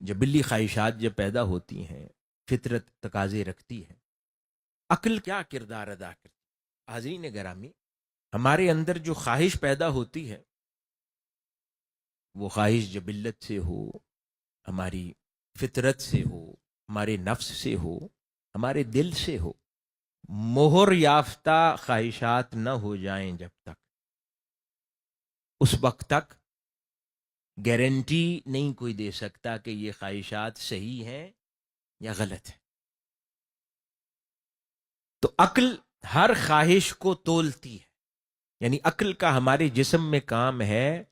جبلی خواہشات جب پیدا ہوتی ہیں، فطرت تقاضے رکھتی ہے، عقل کیا کردار ادا کرتی ہے؟ حاضرین گرامی، ہمارے اندر جو خواہش پیدا ہوتی ہے وہ خواہش جبلت سے ہو، ہماری فطرت سے ہو، ہمارے نفس سے ہو، ہمارے دل سے ہو، مہر یافتہ خواہشات نہ ہو جائیں جب تک، اس وقت تک گارنٹی نہیں کوئی دے سکتا کہ یہ خواہشات صحیح ہیں یا غلط ہیں۔ تو عقل ہر خواہش کو تولتی ہے، یعنی عقل کا ہمارے جسم میں کام ہے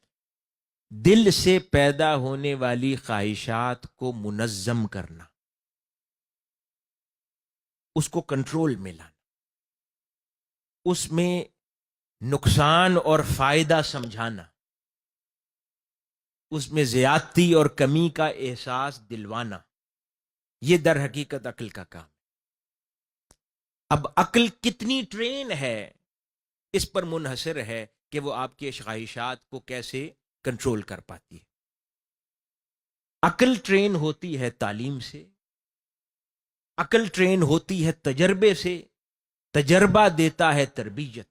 دل سے پیدا ہونے والی خواہشات کو منظم کرنا، اس کو کنٹرول میں لانا، اس میں نقصان اور فائدہ سمجھانا، اس میں زیادتی اور کمی کا احساس دلوانا، یہ در حقیقت عقل کا کام ہے۔ اب عقل کتنی ٹرین ہے اس پر منحصر ہے کہ وہ آپ کے خواہشات کو کیسے کنٹرول کر پاتی ہے۔ عقل ٹرین ہوتی ہے تعلیم سے، عقل ٹرین ہوتی ہے تجربے سے، تجربہ دیتا ہے تربیت۔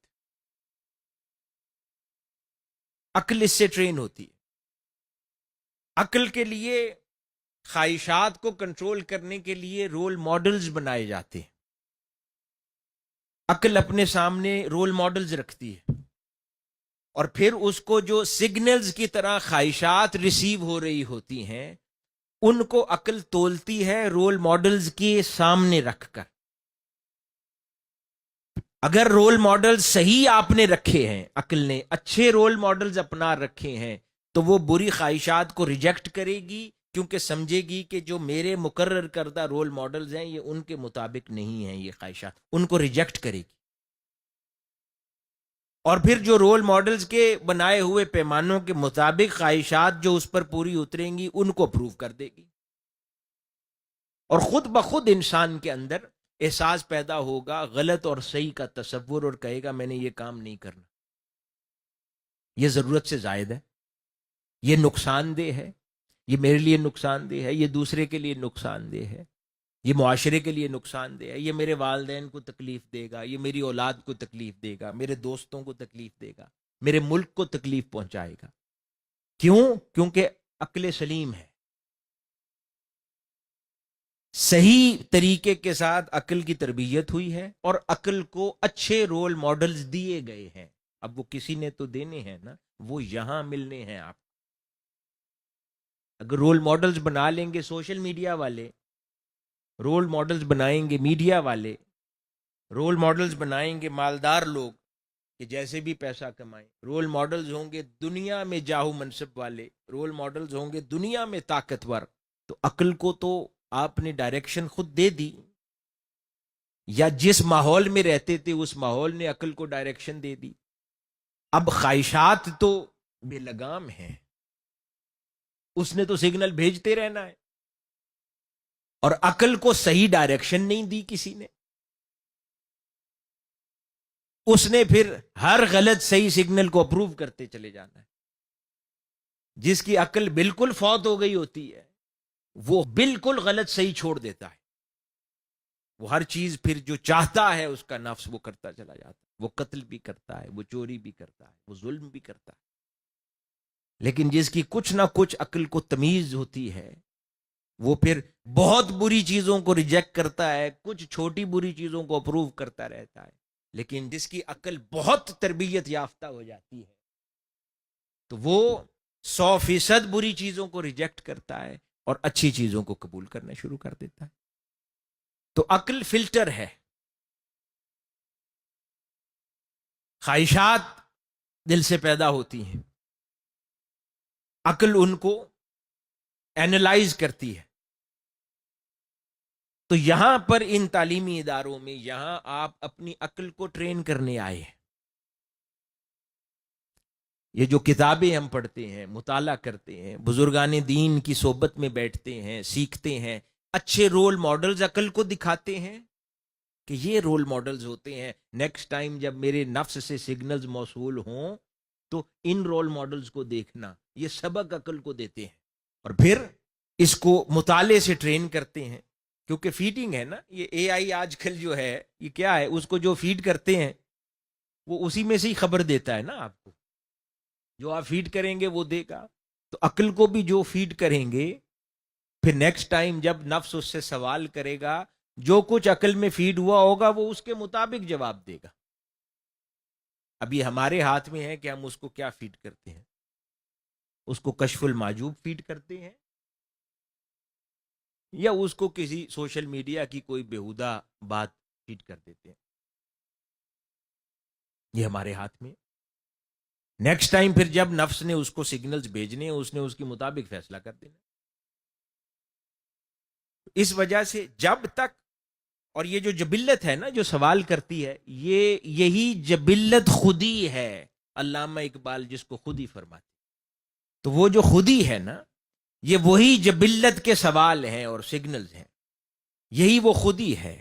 عقل اس سے ٹرین ہوتی ہے۔ عقل کے لیے خواہشات کو کنٹرول کرنے کے لیے رول ماڈلز بنائے جاتے ہیں۔ عقل اپنے سامنے رول ماڈلز رکھتی ہے اور پھر اس کو جو سگنلز کی طرح خواہشات ریسیو ہو رہی ہوتی ہیں ان کو عقل تولتی ہے رول ماڈلز کے سامنے رکھ کر۔ اگر رول ماڈل صحیح آپ نے رکھے ہیں، عقل نے اچھے رول ماڈلز اپنا رکھے ہیں، تو وہ بری خواہشات کو ریجیکٹ کرے گی، کیونکہ سمجھے گی کہ جو میرے مقرر کردہ رول ماڈلز ہیں یہ ان کے مطابق نہیں ہیں، یہ خواہشات ان کو ریجیکٹ کرے گی۔ اور پھر جو رول ماڈلز کے بنائے ہوئے پیمانوں کے مطابق خواہشات جو اس پر پوری اتریں گی ان کو اپروو کر دے گی، اور خود بخود انسان کے اندر احساس پیدا ہوگا غلط اور صحیح کا تصور، اور کہے گا میں نے یہ کام نہیں کرنا، یہ ضرورت سے زائد ہے، یہ نقصان دہ ہے، یہ میرے لیے نقصان دہ ہے، یہ دوسرے کے لیے نقصان دہ ہے، یہ معاشرے کے لیے نقصان دہ ہے، یہ میرے والدین کو تکلیف دے گا، یہ میری اولاد کو تکلیف دے گا، میرے دوستوں کو تکلیف دے گا، میرے ملک کو تکلیف پہنچائے گا۔ کیوں؟ کیونکہ عقل سلیم ہے، صحیح طریقے کے ساتھ عقل کی تربیت ہوئی ہے اور عقل کو اچھے رول ماڈلز دیے گئے ہیں۔ اب وہ کسی نے تو دینے ہیں نا، وہ یہاں ملنے ہیں آپ۔ اگر رول ماڈلز بنا لیں گے سوشل میڈیا والے، رول ماڈلز بنائیں گے میڈیا والے، رول ماڈلز بنائیں گے مالدار لوگ کہ جیسے بھی پیسہ کمائیں، رول ماڈلز ہوں گے دنیا میں جاہو منصب والے، رول ماڈلز ہوں گے دنیا میں طاقتور، تو عقل کو تو آپ نے ڈائریکشن خود دے دی، یا جس ماحول میں رہتے تھے اس ماحول نے عقل کو ڈائریکشن دے دی۔ اب خواہشات تو بے لگام ہیں، اس نے تو سگنل بھیجتے رہنا ہے، اور عقل کو صحیح ڈائریکشن نہیں دی کسی نے، اس نے پھر ہر غلط صحیح سگنل کو اپروو کرتے چلے جانا ہے۔ جس کی عقل بالکل فوت ہو گئی ہوتی ہے وہ بالکل غلط صحیح چھوڑ دیتا ہے، وہ ہر چیز پھر جو چاہتا ہے اس کا نفس وہ کرتا چلا جاتا ہے، وہ قتل بھی کرتا ہے، وہ چوری بھی کرتا ہے، وہ ظلم بھی کرتا ہے۔ لیکن جس کی کچھ نہ کچھ عقل کو تمیز ہوتی ہے وہ پھر بہت بری چیزوں کو ریجیکٹ کرتا ہے، کچھ چھوٹی بری چیزوں کو اپروو کرتا رہتا ہے۔ لیکن جس کی عقل بہت تربیت یافتہ ہو جاتی ہے تو وہ 100% بری چیزوں کو ریجیکٹ کرتا ہے اور اچھی چیزوں کو قبول کرنا شروع کر دیتا ہے۔ تو عقل فلٹر ہے۔ خواہشات دل سے پیدا ہوتی ہیں، عقل ان کو اینالائز کرتی ہے۔ تو یہاں پر ان تعلیمی اداروں میں یہاں آپ اپنی عقل کو ٹرین کرنے آئے ہیں۔ یہ جو کتابیں ہم پڑھتے ہیں، مطالعہ کرتے ہیں، بزرگان دین کی صحبت میں بیٹھتے ہیں، سیکھتے ہیں، اچھے رول ماڈلز عقل کو دکھاتے ہیں کہ یہ رول ماڈلز ہوتے ہیں، نیکسٹ ٹائم جب میرے نفس سے سگنلز موصول ہوں تو ان رول ماڈلز کو دیکھنا، یہ سبق عقل کو دیتے ہیں۔ اور پھر اس کو مطالعے سے ٹرین کرتے ہیں، کیونکہ فیڈنگ ہے نا، یہ اے آئی آج کل جو ہے یہ کیا ہے، اس کو جو فیڈ کرتے ہیں وہ اسی میں سے ہی خبر دیتا ہے نا آپ کو، جو آپ فیڈ کریں گے وہ دے گا. تو عقل کو بھی جو فیڈ کریں گے، پھر نیکسٹ ٹائم جب نفس اس سے سوال کرے گا، جو کچھ عقل میں فیڈ ہوا ہوگا وہ اس کے مطابق جواب دے گا. ابھی ہمارے ہاتھ میں ہے کہ ہم اس کو کیا فیڈ کرتے ہیں. اس کو کشف المعجوب فیڈ کرتے ہیں، یا اس کو کسی سوشل میڈیا کی کوئی بےہودہ بات فیڈ کر دیتے ہیں. یہ ہمارے ہاتھ میں. نیکسٹ ٹائم پھر جب نفس نے اس کو سگنلز بھیجنے ہیں، اس نے اس کے مطابق فیصلہ کر دینا. اس وجہ سے جب تک، اور یہ جو جبلت ہے نا جو سوال کرتی ہے، یہی جبلت خودی ہے. علامہ اقبال جس کو خودی فرماتے، تو وہ جو خودی ہے نا، یہ وہی جبلت کے سوال ہیں اور سگنلز ہیں، یہی وہ خودی ہے.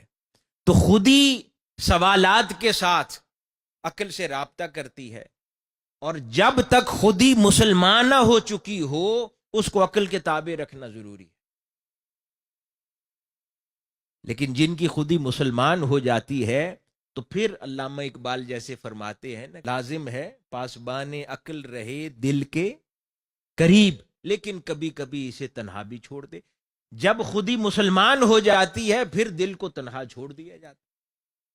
تو خودی سوالات کے ساتھ عقل سے رابطہ کرتی ہے، اور جب تک خودی مسلمان نہ ہو چکی ہو اس کو عقل کے تابع رکھنا ضروری ہے. لیکن جن کی خودی مسلمان ہو جاتی ہے تو پھر علامہ اقبال جیسے فرماتے ہیں نا، لازم ہے پاسبان عقل رہے دل کے قریب، لیکن کبھی کبھی اسے تنہا بھی چھوڑ دے. جب خودی مسلمان ہو جاتی ہے پھر دل کو تنہا چھوڑ دیا جاتا،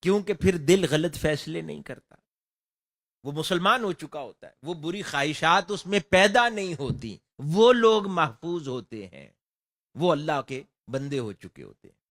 کیونکہ پھر دل غلط فیصلے نہیں کرتا. وہ مسلمان ہو چکا ہوتا ہے، وہ بری خواہشات اس میں پیدا نہیں ہوتی، وہ لوگ محفوظ ہوتے ہیں، وہ اللہ کے بندے ہو چکے ہوتے ہیں.